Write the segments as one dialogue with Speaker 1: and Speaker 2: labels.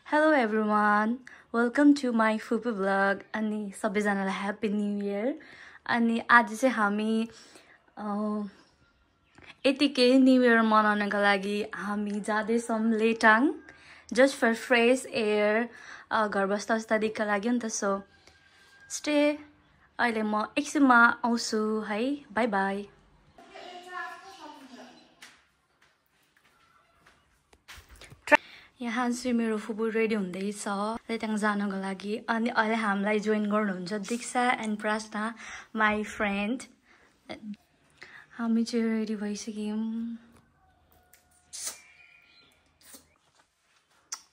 Speaker 1: Hello everyone, welcome to my Fupu vlog अनि सबैजनालाई happy new year अनि आज चाहिँ हामी यतिकै न्यू इयर मनाउनका लागि हामी जाँदैछौं लेटाङ जस्ट फर फ्रेश एयर घर बस्दाका लागि नि त सो स्टे अहिले म एकछिनमा आउँछु है बाइ बाइ यहाँ चाहिँ मेरो फुपू रेडी हुँदैछ लेटाङ जानको लागि अनि अहिले हामीलाई जोइन गर्नुहुन्छ दीक्षा एन्ड प्रश्ना माई फ्रेन्ड हामी चाहिँ रेडी भइसक्यौं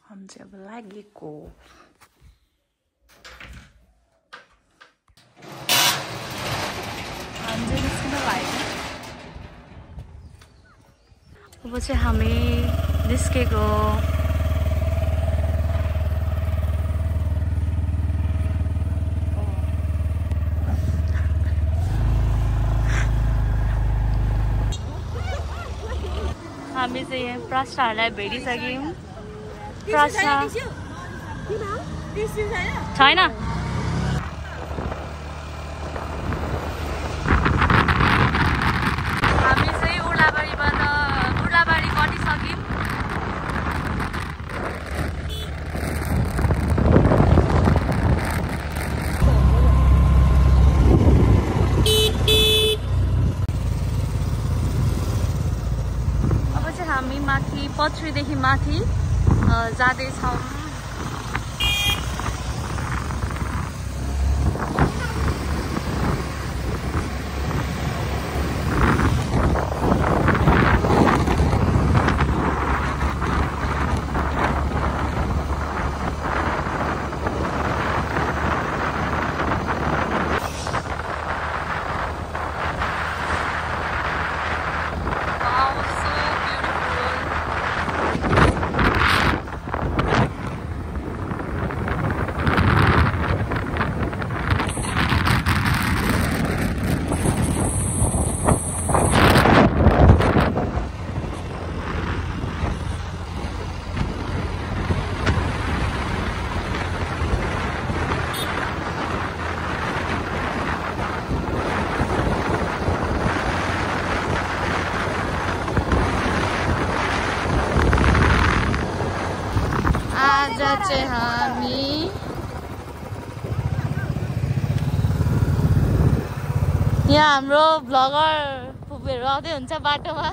Speaker 1: हामी चाहिँ अब लागेको हामी चाहिँ निस्किन लाग्यो अब चाहिँ हामी निस्केको हामी चाहिँ यहाँ प्रश्नहरूलाई भेटिसक्यौं प्रश्न छैन हामी चाहिँ उर्लाबारीबाट उर्लाबारी कटिसक्यौं हामी माथि पथरीदेखि माथि जाँदैछौं चाहिँ हामी यहाँ हाम्रो भ्लगर फुपूहरु आउँदै हुन्छ बाटोमा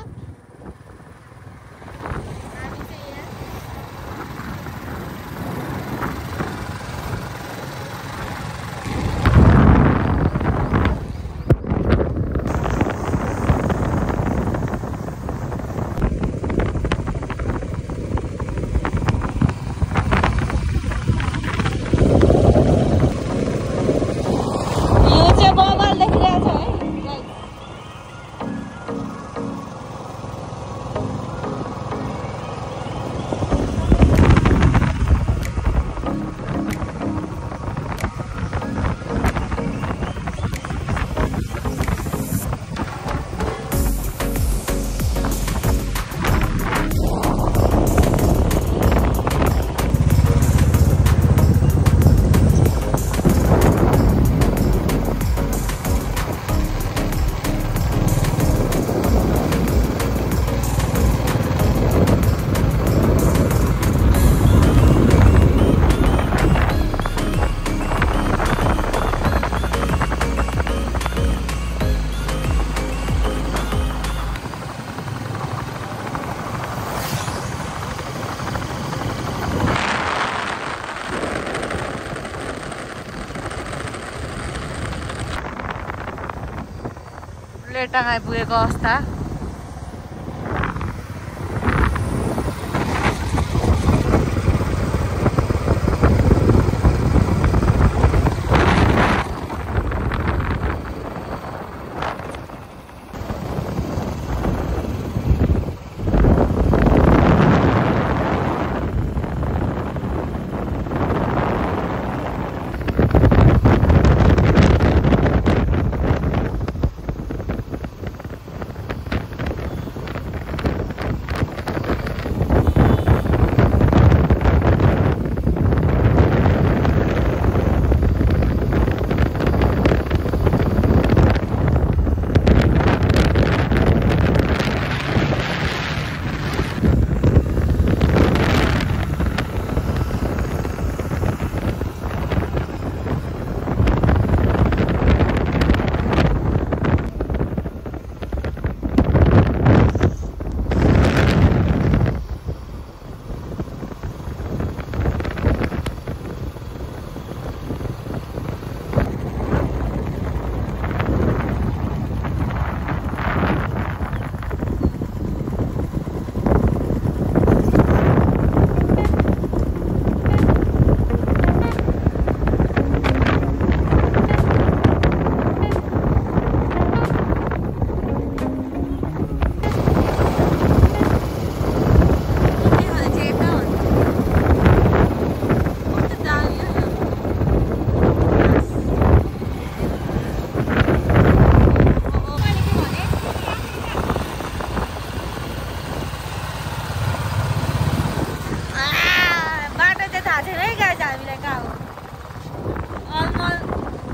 Speaker 1: लेटाङ आइपुगेको अवस्था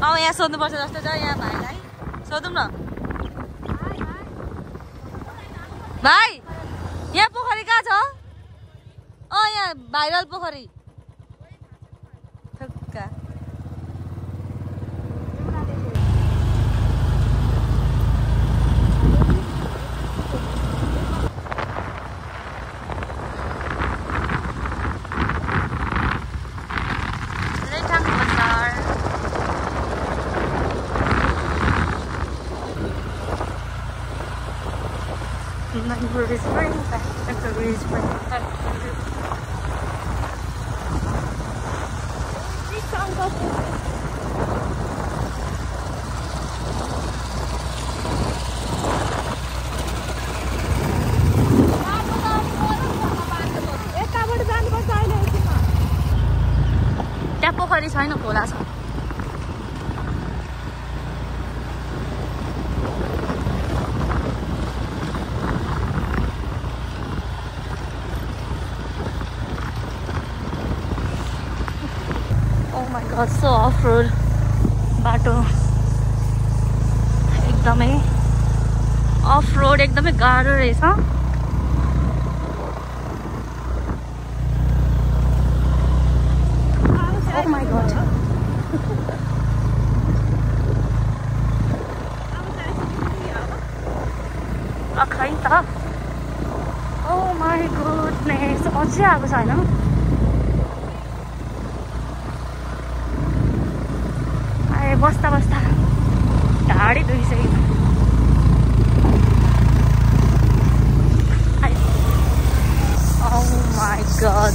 Speaker 1: अब यहाँ सोध्नुपर्छ जस्तो छ यहाँ भाइलाई सोधौँ न भाइ यहाँ पोखरी कहाँ छ यहाँ भाइरल पोखरी ठुक्का त्यहाँ पोखरी छैन खोला छ so off-road बाटो एकदमै off-road एकदमै गाह्रो रहेछ oh my god खै त oh my goodness अझै आएको छैन बस्ता बस्ता ढाडी दुखिसक्यो oh my god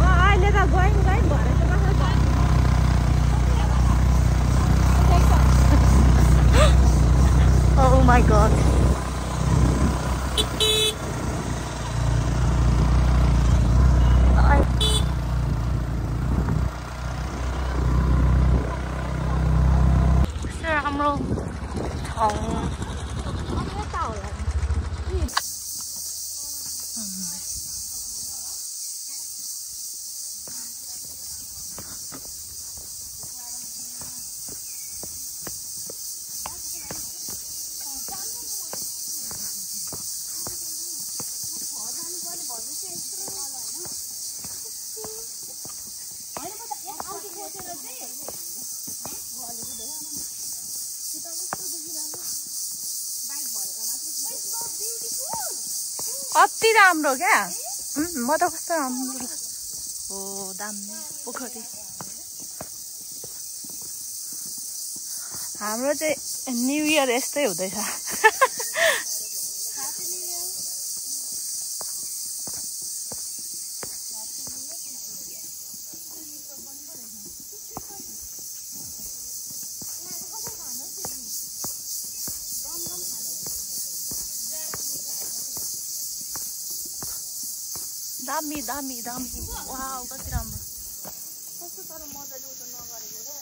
Speaker 1: अहिले त गइङ भरे oh my god कति राम्रो क्या म त कस्तो राम्रो हो दामी पोखरी हाम्रो चाहिँ न्यू इयर यस्तै हुँदैछ दामी दामी दामी वाउ कति राम्रो कस्तो तर मजाले उतो नगरेको रे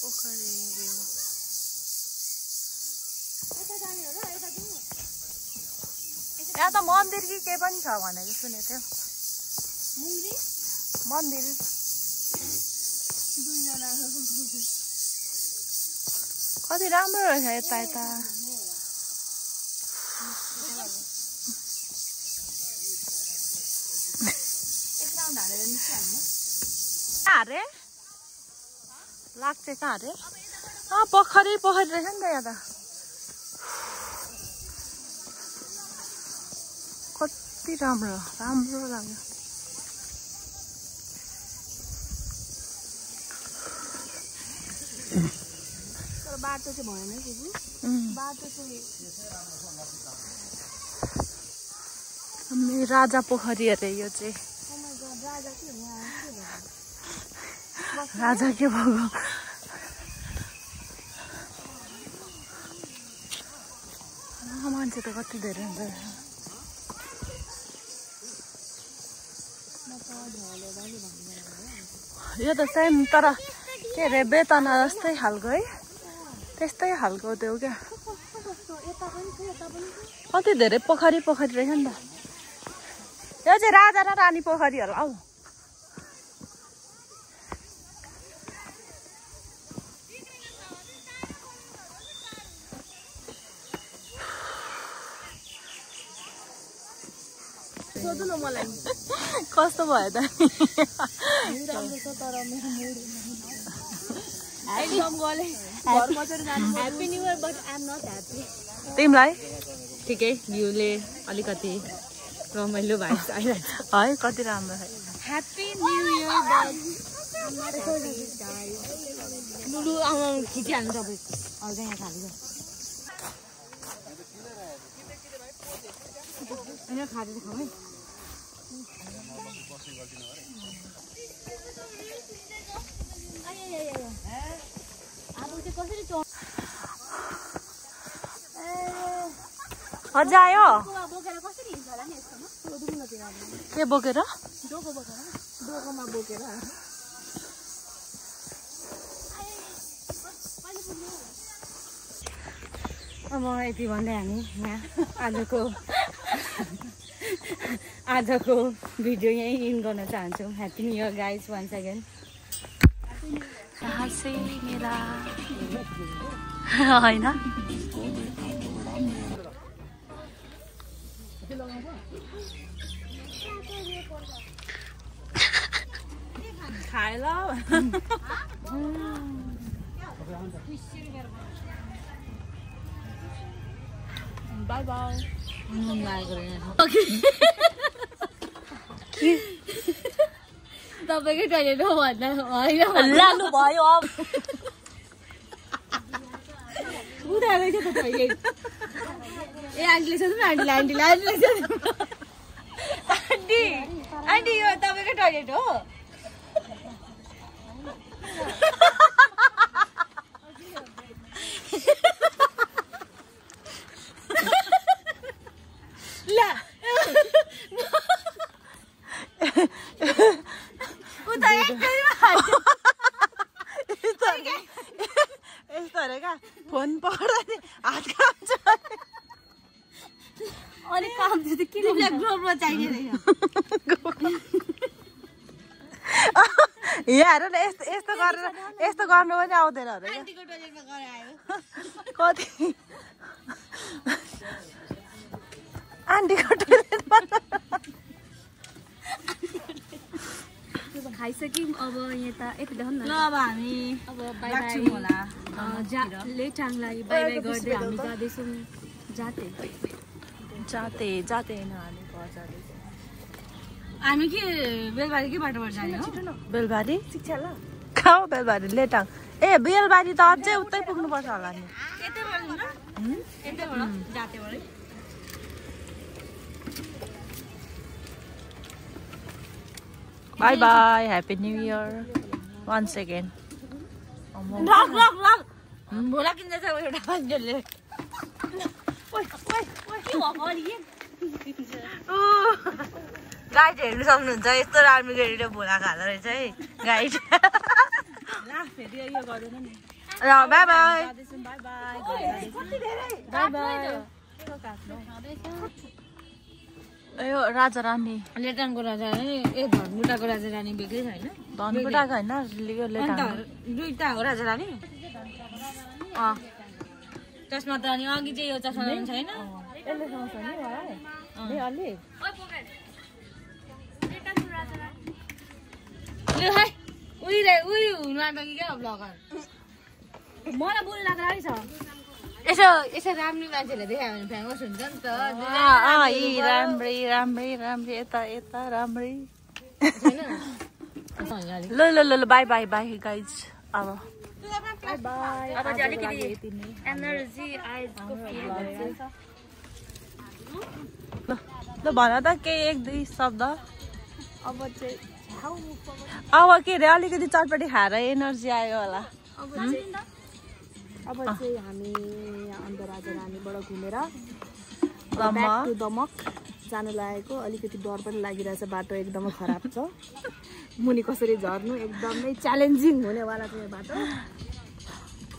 Speaker 1: पोखरी भ्यू यता जाने हो र यता जाउँ यहाँ त मन्दिर कि के पनि छ भनेको सुनेको थियो मन्दिर दुईजना कति राम्रो रहेछ यता यता कहाँ रे लाग्छ कहाँ रे पोखरी पोखरी रहेछ नि त यहाँ त कति राम्रो राम्रो लाग्यो बाटो चाहिँ भएन दिदी बाटो चाहिँ राजा पोखरी अरे यो चाहिँ राजा के भएको मान्छे त कति धेरै हुन्छ यो त सेम तर के अरे बेतना जस्तै खालको है त्यस्तै खालको त्यो क्या कति धेरै पोखरी रहेछ नि त यो चाहिँ राजा र रानी पोखरी होला हौ
Speaker 2: सोध्नु न मलाई
Speaker 1: कस्तो भयो त
Speaker 2: राम्रो छ तर मेरो मुड एकदम गले घर बसेर जानु happy new year but I am not happy
Speaker 1: तिमीलाई
Speaker 2: ठिकै भ्यूले अलिकति रमाइलो भाइब्स आइरहेछ
Speaker 1: है कति राम्रो छ
Speaker 2: happy new year but Lulu आउनु खिचिहाल्नु तपाईँ अर्को यहाँ खाली होइन खाँदै खाउँ है
Speaker 1: मजा आयो के बोकेर
Speaker 2: डोकोमा बोकेर अब यति भन्दै हामी यहाँ आजको भिडियो यहीँ इन गर्न चाहन्छौँ happy new year guys once again
Speaker 1: होइन
Speaker 2: खाए ल बाई बाई तपाईँकै टोइलेट हो भन्दा होइन
Speaker 1: लानु भयो अब
Speaker 2: उनीहरू थियो त टोइलेट ए आन्टीले सोध्नु न आन्टीलाई आन्टी आन्टी यो तपाईँकै टोइलेट हो
Speaker 1: फोन पक्रा हात कान्छ
Speaker 2: अलिक काम छ त किन ग्रोभमा चाहिने रहेछ
Speaker 1: यहाँ हेर न यस्तो गरेर यस्तो गर्नु पनि आउँदैन अरे
Speaker 2: आन्टीको टोइलेटमा गएर आयो
Speaker 1: कति आन्टीको टोइलेटमा
Speaker 2: खाइसक्यौँ अब यता यति देखाउँ न
Speaker 1: ल अब हामी
Speaker 2: अब बाई बाई
Speaker 1: होला
Speaker 2: लेटाङलाई बाई बाई गर्दै हामी जाँदैछौँ
Speaker 1: जाते होइन हालेको जाँदैछ
Speaker 2: हामी के बेलबारी के बाटोबाट जाने हो
Speaker 1: बेलबारी शिक्षा ल कहाँ हो बेलबारी लेटाङ ए बेलबारी त अझै उतै पुग्नुपर्छ होला नि bye bye happy new year once again
Speaker 2: Bhola किन्दैछ एउटा मान्छेले
Speaker 1: गाइड हेर्नु सक्नुहुन्छ यस्तो राम्रो गरेर भोला खाँदो रहेछ है गाइड ल बाई बाई यो राजा रानी
Speaker 2: लेटाङको राजा रानी ए धनकुटाको राजा रानी बेग्लै छैन
Speaker 1: धनकुटाको होइन यो लेटाङ
Speaker 2: दुईटा हो राजा रानी चस्मा त अनि अघि चाहिँ यो चस्मा रानी छैन उही हुनु आँट्यो क्या ब्लगर मलाई बोल्नु लाग्यो छ यसो राम्री मान्छेले देखायो भने फेमस हुन्छ नि त
Speaker 1: राम्रै यता राम्रै ल बाई बाई बाई गाइज अब ल भन त केही एक दुई शब्द
Speaker 2: अब चाहिँ
Speaker 1: अब के अरे अलिकति चटपटी खाएर एनर्जी आयो होला
Speaker 2: अब चाहिँ हामी अन्त राजा रानीबाट घुमेर दमक जानु लागेको अलिकति डर पनि लागिरहेछ बाटो एकदमै खराब छ मुनि कसरी झर्नु एकदमै च्यालेन्जिङ हुनेवाला छ यो बाटो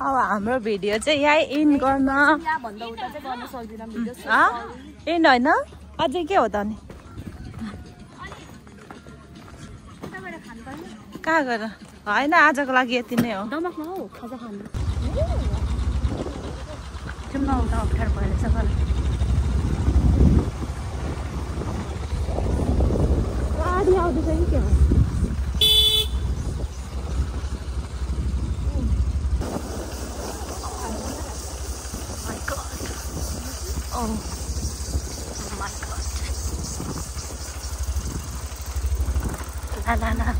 Speaker 3: अब हाम्रो भिडियो चाहिँ यहाँ एन्ड गर्न एन्ड होइन अझै के हो त अनि कहाँ गएर होइन आजको लागि यति नै हो
Speaker 1: दमकमा हौ खाजा खानु त्यो नआउँदा अप्ठ्यारो भएर चाहिँ
Speaker 2: गाडी आउँदैछ कि के हो
Speaker 1: Oh my god. La la la.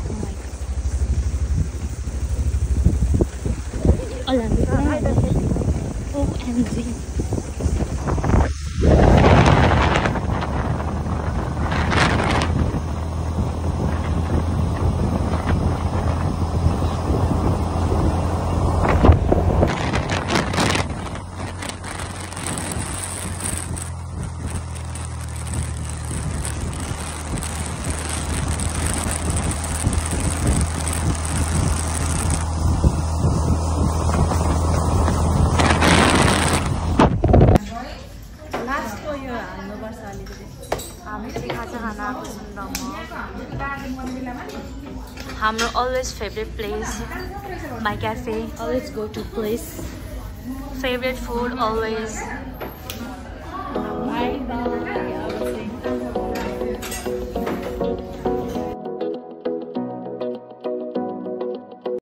Speaker 1: Oh my god. OMG. Our always favorite place, my cafe.
Speaker 2: Always go to place.
Speaker 1: Favorite food always.
Speaker 2: Bye bye.